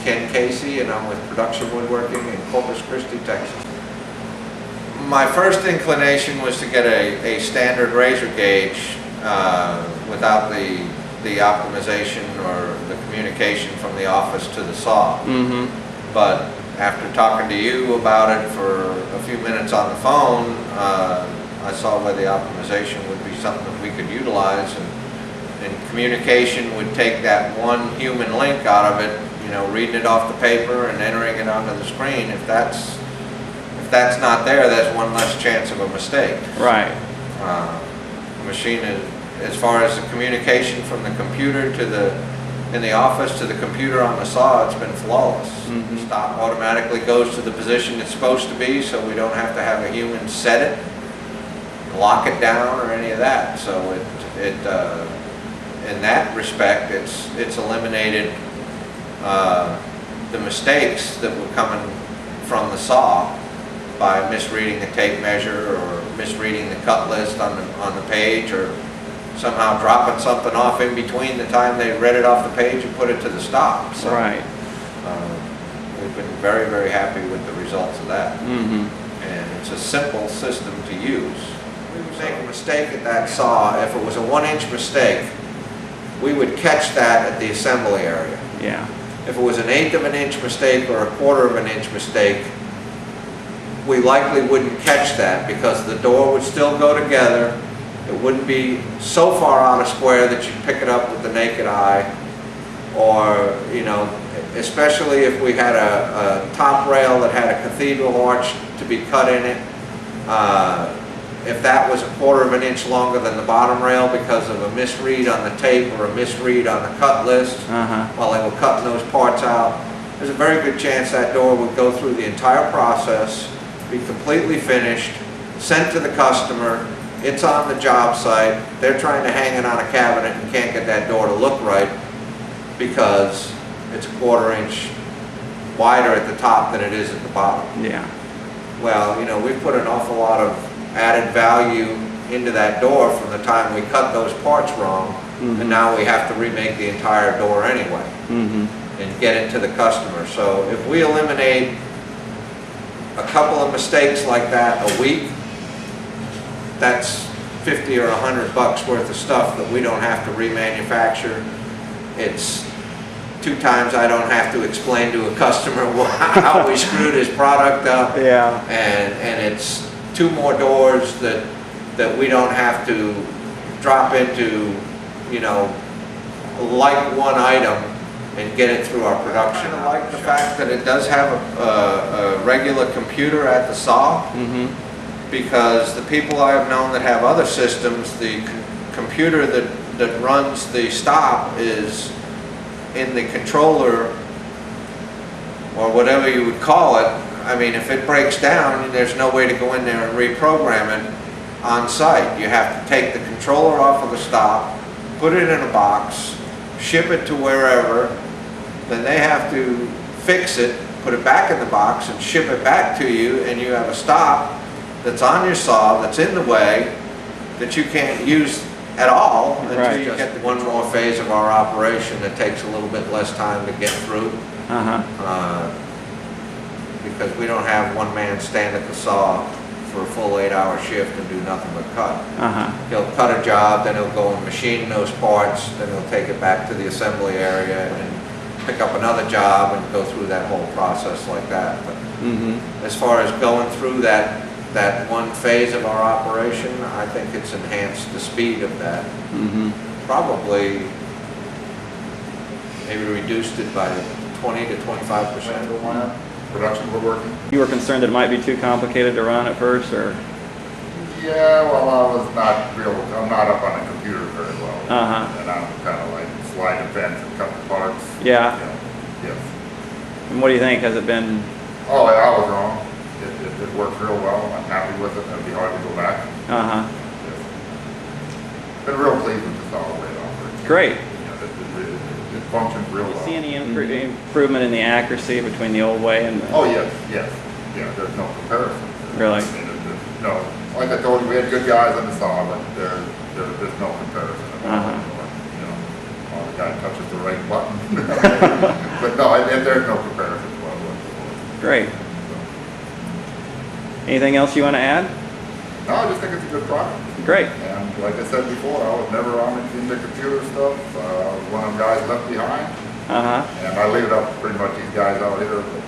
Ken Casey, and I'm with Production Woodworking in Corpus Christi, Texas. My first inclination was to get a standard razor gauge without the optimization or the communication from the office to the saw. But after talking to you about it for a few minutes on the phone, I saw where the optimization would be something that we could utilize, and communication would take that one human link out of it, you know, reading it off the paper and entering it onto the screen. If that's not there, there's one less chance of a mistake. Right. The machine is, as far as the communication from the computer to in the office to the computer on the saw, it's been flawless. The stop automatically goes to the position it's supposed to be, so we don't have to have a human set it, lock it down, or any of that. So in that respect, it's eliminated the mistakes that were coming from the saw by misreading the tape measure or misreading the cut list on the page, or somehow dropping something off in between the time they read it off the page and put it to the stop. So, right. We've been very, very happy with the results of that. And it's a simple system to use. We would make a mistake at that saw. If it was a 1-inch mistake, we would catch that at the assembly area. Yeah. If it was an 1/8 of an inch mistake or a 1/4 of an inch mistake, we likely wouldn't catch that because the door would still go together. It wouldn't be so far out of square that you'd pick it up with the naked eye, or, you know, especially if we had a top rail that had a cathedral arch to be cut in it. If that was a 1/4 of an inch longer than the bottom rail because of a misread on the tape or a misread on the cut list while they were cutting those parts out, there's a very good chance that door would go through the entire process, be completely finished, sent to the customer. It's on the job site. They're trying to hang it on a cabinet and can't get that door to look right because it's a 1/4 inch wider at the top than it is at the bottom. Yeah. Well, you know, we put an awful lot of added value into that door from the time we cut those parts wrong, and now we have to remake the entire door anyway and get it to the customer. So if we eliminate a couple of mistakes like that a week, that's 50 or 100 bucks worth of stuff that we don't have to remanufacture. It's 2 times I don't have to explain to a customer how we screwed his product up. Yeah. And it's 2 more doors that we don't have to drop into, you know, like one item and get it through our production. I like the fact that it does have a regular computer at the saw. Because the people I have known that have other systems, the computer that runs the stop is in the controller, or whatever you would call it. I mean, if it breaks down, there's no way to go in there and reprogram it on site. You have to take the controller off of the stop, put it in a box, ship it to wherever, then they have to fix it, put it back in the box, and ship it back to you, and you have a stop that's on your saw, that's in the way, that you can't use at all until you get one more phase of our operation that takes a little bit less time to get through. Because we don't have one man stand at the saw for a full 8-hour shift and do nothing but cut. He'll cut a job, then he'll go and machine those parts, then he'll take it back to the assembly area and pick up another job and go through that whole process like that. But as far as going through that one phase of our operation, I think it's enhanced the speed of that. Probably maybe reduced it by 20 to 25%. Production woodworking. You were concerned that it might be too complicated to run at first, or? Yeah, well, I'm not up on the computer very well. And I'm kind of like slide the fence and cut the parts. Yeah. You know, yes. And what do you think? Has it been? Oh, I was wrong. It works real well. I'm happy with it. It'll be hard to go back. Yes. Been real pleased with the solid weight operation. Great. It functions real well. Do you see any improvement in the accuracy between the old way and the... Oh, yes. Yeah, there's no comparison. Really? I mean, no, like I told you, we had good guys on the saw, but there's no comparison. You know, the guy touches the right button, But no, there's no comparison to what it was before. Great. Anything else you want to add? No, I just think it's a good product. Great. And like I said before, I was never on into computer stuff. I was one of them guys left behind. Uh-huh. And I leave it up to pretty much these guys out here. But